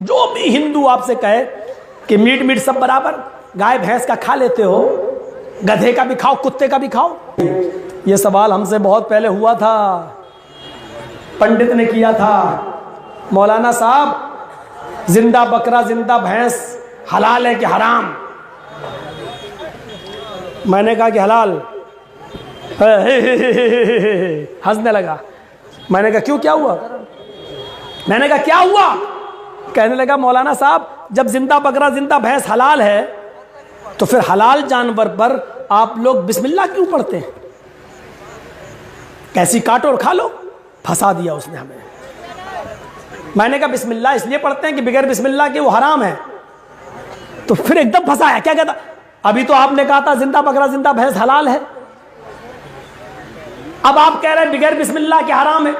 जो भी हिंदू आपसे कहे कि मीट मीट सब बराबर, गाय भैंस का खा लेते हो, गधे का भी खाओ, कुत्ते का भी खाओ। ये सवाल हमसे बहुत पहले हुआ था, पंडित ने किया था, मौलाना साहब जिंदा बकरा जिंदा भैंस हलाल है कि हराम? मैंने कहा कि हलाल। हंसने लगा। मैंने कहा क्यों, क्या हुआ? मैंने कहा क्या हुआ? कहने लगा मौलाना साहब जब जिंदा बकरा जिंदा भैंस हलाल है तो फिर हलाल जानवर पर आप लोग बिस्मिल्लाह क्यों पढ़ते हैं? कैसी काटो और खा लो। फंसा दिया उसने हमें। मैंने कहा बिस्मिल्लाह इसलिए पढ़ते हैं कि बगैर बिस्मिल्लाह के वो हराम है। तो फिर एकदम फंसाया। क्या कहता? अभी तो आपने कहा था जिंदा बकरा जिंदा भैंस हलाल है, अब आप कह रहे हैं बगैर बिस्मिल्लाह के हराम है।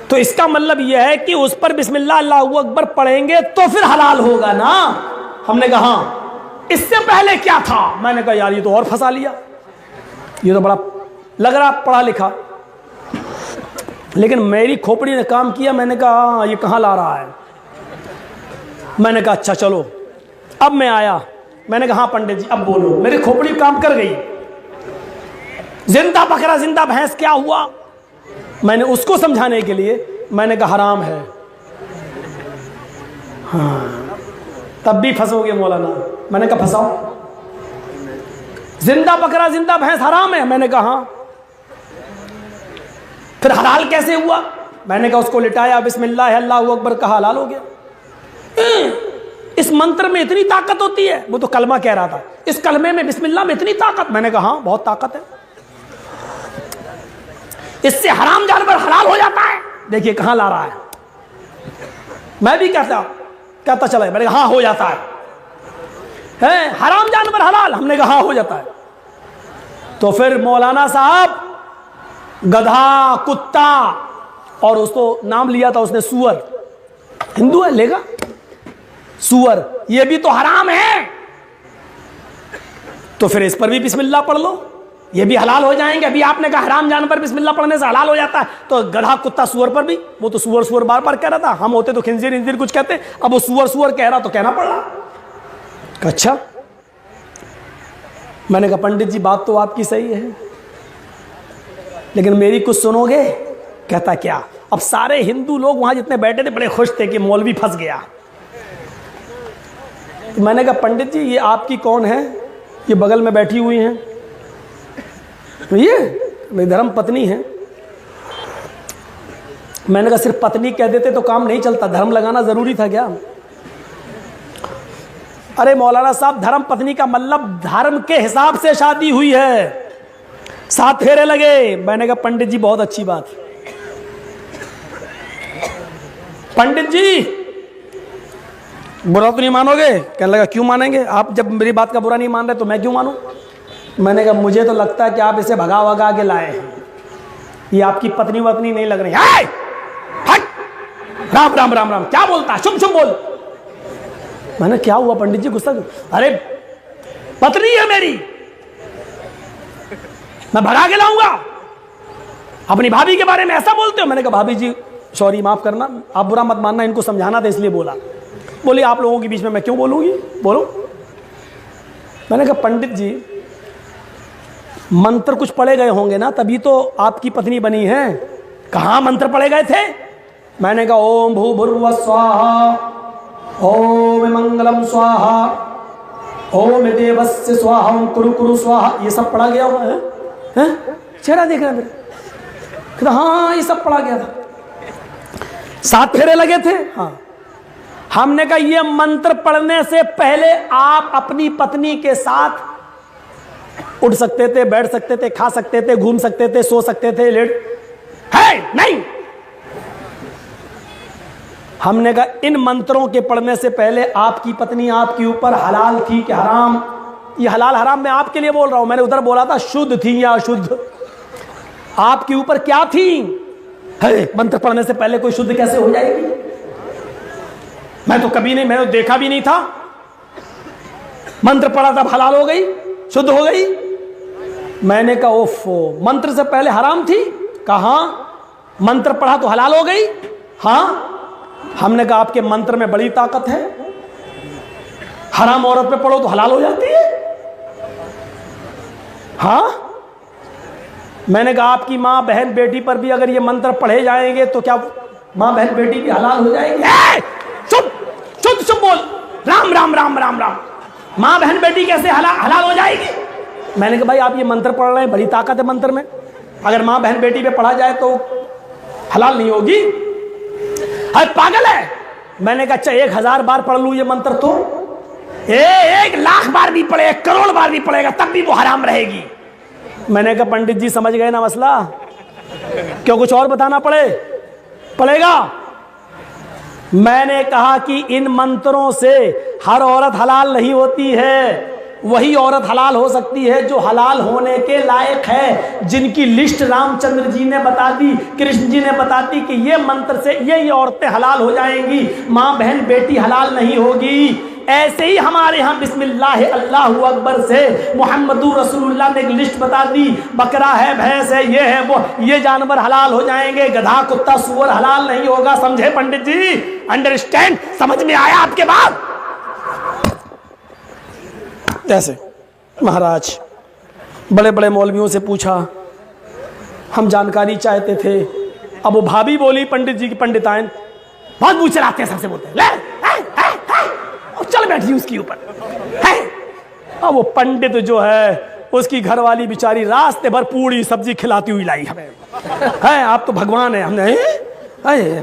तो इसका मतलब यह है कि उस पर बिस्मिल्लाह अल्लाहू अकबर पढ़ेंगे तो फिर हलाल होगा ना? हमने कहा हाँ। इससे पहले क्या था? मैंने कहा यार ये तो और फंसा लिया, ये तो बड़ा लग रहा पढ़ा लिखा। लेकिन मेरी खोपड़ी ने काम किया। मैंने कहा हाँ ये कहाँ ला रहा है। मैंने कहा अच्छा चलो। अब मैं आया, मैंने कहा हाँ पंडित जी अब बोलो। मेरी खोपड़ी काम कर गई। जिंदा बकरा जिंदा भैंस क्या हुआ? मैंने उसको समझाने के लिए मैंने कहा हराम है। हाँ तब भी फंसोगे मौलाना। मैंने कहा फंसाओ। जिंदा बकरा जिंदा भैंस हराम है? मैंने कहा हाँ। फिर हलाल कैसे हुआ? मैंने कहा उसको लिटाया, बिस्मिल्लाह अल्लाहू अकबर कहा, हलाल हो गया। इस मंत्र में इतनी ताकत होती है? वो तो कलमा कह रहा था, इस कलमे में बिस्मिल्लाह में इतनी ताकत? मैंने कहा हाँ बहुत ताकत है, इससे हराम जानवर हलाल हो जाता है। देखिए कहां ला रहा है। मैं भी कहता चला। मैंने कहा हाँ हो जाता है हराम जानवर हलाल? हमने कहा हाँ हो जाता है। तो फिर मौलाना साहब गधा कुत्ता और उसको नाम लिया था उसने सूअर, हिंदू है लेगा सूअर, ये भी तो हराम है। तो फिर इस पर भी बिस्मिल्लाह पढ़ लो, ये भी हलाल हो जाएंगे। अभी आपने कहा हराम जानवर बिस्मिल्लाह पढ़ने से हलाल हो जाता है, तो गधा कुत्ता सूअर पर भी? वो तो सूअर सूअर बार बार कह रहा था, हम होते तो खिंजीर इंजीर कुछ कहते, अब वो सूअर सूअर कह रहा तो कहना पड़ रहा। अच्छा। मैंने कहा पंडित जी बात तो आपकी सही है, लेकिन मेरी कुछ सुनोगे? कहता क्या? अब सारे हिंदू लोग वहां जितने बैठे थे बड़े खुश थे कि मौलवी फंस गया। तो मैंने कहा पंडित जी ये आपकी कौन है? ये बगल में बैठी हुई हैं, ये मेरी धर्म पत्नी है। मैंने कहा सिर्फ पत्नी कह देते तो काम नहीं चलता, धर्म लगाना जरूरी था क्या? अरे मौलाना साहब धर्म पत्नी का मतलब धर्म के हिसाब से शादी हुई है, 7 फेरे लगे। मैंने कहा पंडित जी बहुत अच्छी बात। पंडित जी बुरा तो नहीं मानोगे? कहने लगा क्यों मानेंगे, आप जब मेरी बात का बुरा नहीं मान रहे तो मैं क्यों मानूं? मैंने कहा मुझे तो लगता है कि आप इसे भगा भगा के लाए हैं, ये आपकी पत्नी वत्नी नहीं लग रही है। राम राम राम राम क्या बोलता है, शुभ शुभ बोल। मैंने क्या हुआ पंडित जी गुस्सा? अरे पत्नी है मेरी, मैं भगा के लाऊंगा? अपनी भाभी के बारे में ऐसा बोलते हो? मैंने कहा भाभी जी सॉरी माफ करना, आप बुरा मत मानना, इनको समझाना था इसलिए बोला। बोली आप लोगों के बीच में मैं क्यों बोलूंगी, बोलो। मैंने कहा पंडित जी मंत्र कुछ पढ़े गए होंगे ना, तभी तो आपकी पत्नी बनी है। कहाँ मंत्र पढ़े गए थे? मैंने कहा ओम भूर्भुवः स्वाहा, ओम मंगलम स्वाहा, ओम देवस्य स्वाहा, ओम कुरु कुरु स्वाहा, ये सब पढ़ा गया हुआ है। चेहरा देख रहा मेरे। हाँ ये सब पढ़ा गया था, 7 फेरे लगे थे। हाँ। हमने कहा ये मंत्र पढ़ने से पहले आप अपनी पत्नी के साथ उठ सकते थे, बैठ सकते थे, खा सकते थे, घूम सकते थे, सो सकते थे, लेट है नहीं। हमने कहा इन मंत्रों के पढ़ने से पहले आपकी पत्नी आपके ऊपर हलाल थी कि हराम? ये हलाल हराम मैं आपके लिए बोल रहा हूं, मैंने उधर बोला था शुद्ध थी या अशुद्ध। आपके ऊपर क्या थी? है मंत्र पढ़ने से पहले कोई शुद्ध कैसे हो जाएगी? मैं तो कभी नहीं, मैंने देखा भी नहीं था। मंत्र पढ़ा तब हलाल हो गई, शुद्ध हो गई। मैंने कहा ओफो मंत्र से पहले हराम थी? कहा मंत्र पढ़ा तो हलाल हो गई। हाँ हमने कहा आपके मंत्र में बड़ी ताकत है, हराम औरत पे पढ़ो तो हलाल हो जाती है। हाँ, मैंने कहा आपकी माँ बहन बेटी पर भी अगर ये मंत्र पढ़े जाएंगे तो क्या माँ बहन बेटी भी हलाल हो जाएगी? चुप चुप चुप बोल, राम राम राम राम राम, माँ बहन बेटी कैसे हलाल हो जाएगी? मैंने कहा भाई आप ये मंत्र पढ़ रहे हैं, बड़ी ताकत है मंत्र में, अगर माँ बहन बेटी पे पढ़ा जाए तो हलाल नहीं होगी? अरे पागल है। मैंने कहा अच्छा 1000 बार पढ़ लूं ये मंत्र तो 1,00,000 बार भी पढ़े, 1 करोड़ बार भी पढ़ेगा तब भी वो हराम रहेगी। मैंने कहा पंडित जी समझ गए ना मसला, क्यों कुछ और बताना पड़ेगा? मैंने कहा कि इन मंत्रों से हर औरत हलाल नहीं होती है, वही औरत हलाल हो सकती है जो हलाल होने के लायक है, जिनकी लिस्ट रामचंद्र जी ने बता दी, कृष्ण जी ने बता दी कि ये मंत्र से ये औरतें हलाल हो जाएंगी, माँ बहन बेटी हलाल नहीं होगी। ऐसे ही हमारे यहाँ बिस्मिल्लाह अल्लाहु अकबर से मोहम्मदुर रसूलुल्लाह ने एक लिस्ट बता दी, बकरा है, भैंस है, ये है वो, ये जानवर हलाल हो जाएंगे, गधा कुत्ता सूअर हलाल नहीं होगा। समझे पंडित जी? अंडरस्टैंड? समझ में आया आपके बात? कैसे महाराज बड़े बड़े मौलवियों से पूछा, हम जानकारी चाहते थे। अब वो भाभी बोली पंडित जी की पंडिताइन बहुत मुंह चलाते हैं, सबसे बोलते हैं ले चल बैठी उसके ऊपर है। अब वो पंडित जो है उसकी घरवाली बेचारी रास्ते भर पूरी सब्जी खिलाती हुई लाई हमें, है आप तो भगवान है। हमने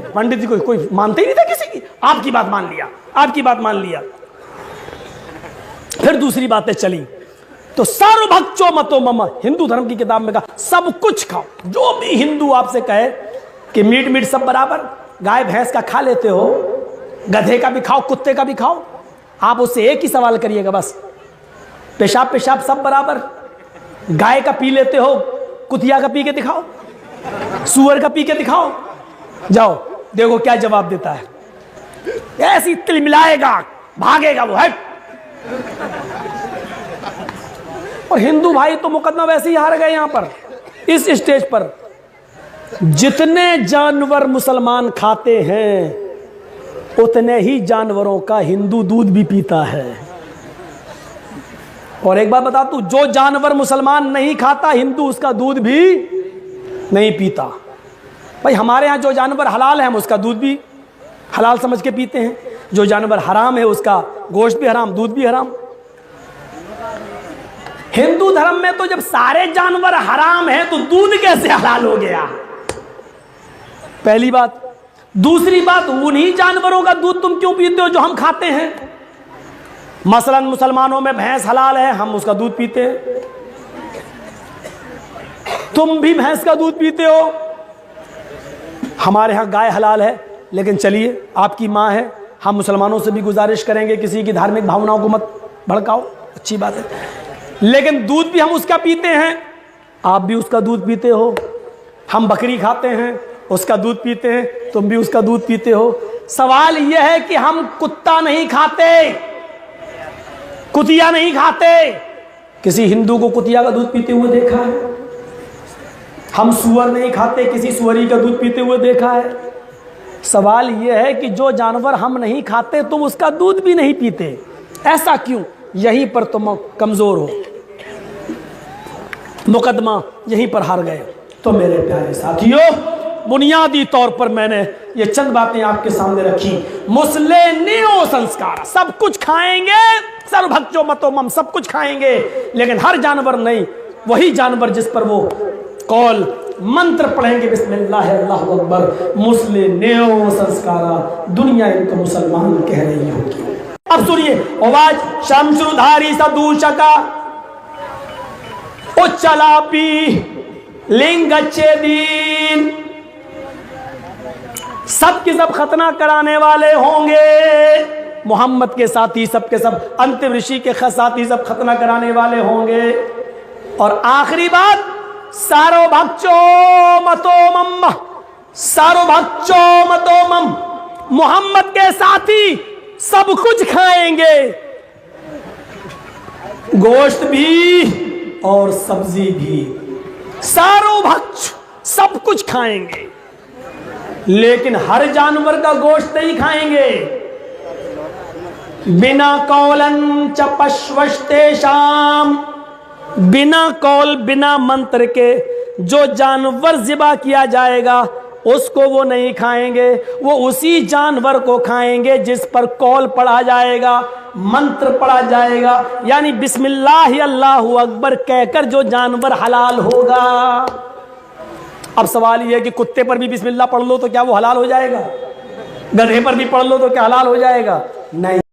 पंडित जी को कोई मानते ही नहीं था किसी की, आपकी बात मान लिया, आपकी बात मान लिया। फिर दूसरी बातें चली तो सर्वभक्षो मतो मम, हिंदू धर्म की किताब में कहा सब कुछ खाओ, जो भी हिंदू आपसे कहे कि मीट सब बराबर, गाय भैंस का खा लेते हो, गधे का भी खाओ, कुत्ते का भी खाओ, आप उससे एक ही सवाल करिएगा बस, पेशाब सब बराबर, गाय का पी लेते हो, कुतिया का पी के दिखाओ, सुअर का पी के दिखाओ, जाओ देखो क्या जवाब देता है। ऐसी तिलमिलाएगा, भागेगा वो है। और हिंदू भाई तो मुकदमा वैसे ही हार गए यहां पर, इस स्टेज पर। जितने जानवर मुसलमान खाते हैं उतने ही जानवरों का हिंदू दूध भी पीता है। और एक बात बता दूं, जो जानवर मुसलमान नहीं खाता हिंदू उसका दूध भी नहीं पीता। भाई हमारे यहां जो जानवर हलाल है हम उसका दूध भी हलाल समझ के पीते हैं, जो जानवर हराम है उसका गोश्त भी हराम, दूध भी हराम। हिंदू धर्म में तो जब सारे जानवर हराम हैं तो दूध कैसे हलाल हो गया? पहली बात। दूसरी बात, उन्हीं जानवरों का दूध तुम क्यों पीते हो जो हम खाते हैं? मसलन मुसलमानों में भैंस हलाल है, हम उसका दूध पीते हैं, तुम भी भैंस का दूध पीते हो। हमारे यहां गाय हलाल है, लेकिन चलिए आपकी मां है, हम मुसलमानों से भी गुजारिश करेंगे किसी की धार्मिक भावनाओं को मत भड़काओ, अच्छी बात है, लेकिन दूध भी हम उसका पीते हैं, आप भी उसका दूध पीते हो। हम बकरी खाते हैं, उसका दूध पीते हैं, तुम भी उसका दूध पीते हो। सवाल यह है कि हम कुत्ता नहीं खाते, कुतिया नहीं खाते। किसी हिंदू को कुतिया का दूध पीते हुए देखा है? हम सुअर नहीं खाते, किसी सुअरी का दूध पीते हुए देखा है? सवाल यह है कि जो जानवर हम नहीं खाते तुम उसका दूध भी नहीं पीते, ऐसा क्यों? यहीं पर तुम कमजोर हो, मुकदमा यहीं पर हार गए। तो मेरे प्यारे साथियों, बुनियादी तौर पर मैंने ये चंद बातें आपके सामने रखी। मुस्ले नियो संस्कार, सब कुछ खाएंगे, सर्वभक्षो मतो मम, सब कुछ खाएंगे, लेकिन हर जानवर नहीं, वही जानवर जिस पर वो कौल मंत्र पढ़ेंगे बिस्मिल्लाह अल्लाहु अकबर, मुस्ले नियो संस्कारा, दुनिया इनको मुसलमान कह रही होगी। अब सुनिए आवाज, शमशुधारी सदूषका उच्चलापी लिंगच्छेदीन, सब के सब खतना कराने वाले होंगे। मोहम्मद के साथी सब के सब, अंतिम ऋषि के साथी सब खतना कराने वाले होंगे। और आखिरी बात, सार्वभक्षो मतो मम, सार्वभक्षो मतो मम, मोहम्मद के साथी सब कुछ खाएंगे, गोश्त भी और सब्जी भी, सार्वभक्ष सब कुछ खाएंगे। लेकिन हर जानवर का गोश्त नहीं खाएंगे। बिना कौलन च पश्वस्तेषाम, बिना कौल बिना मंत्र के जो जानवर ज़िबा किया जाएगा उसको वो नहीं खाएंगे। वो उसी जानवर को खाएंगे जिस पर कौल पढ़ा जाएगा, मंत्र पढ़ा जाएगा, यानी बिस्मिल्लाह अल्लाहु अकबर कहकर जो जानवर हलाल होगा। अब सवाल यह है कि कुत्ते पर भी बिस्मिल्लाह पढ़ लो तो क्या वो हलाल हो जाएगा? गधे पर भी पढ़ लो तो क्या हलाल हो जाएगा? नहीं।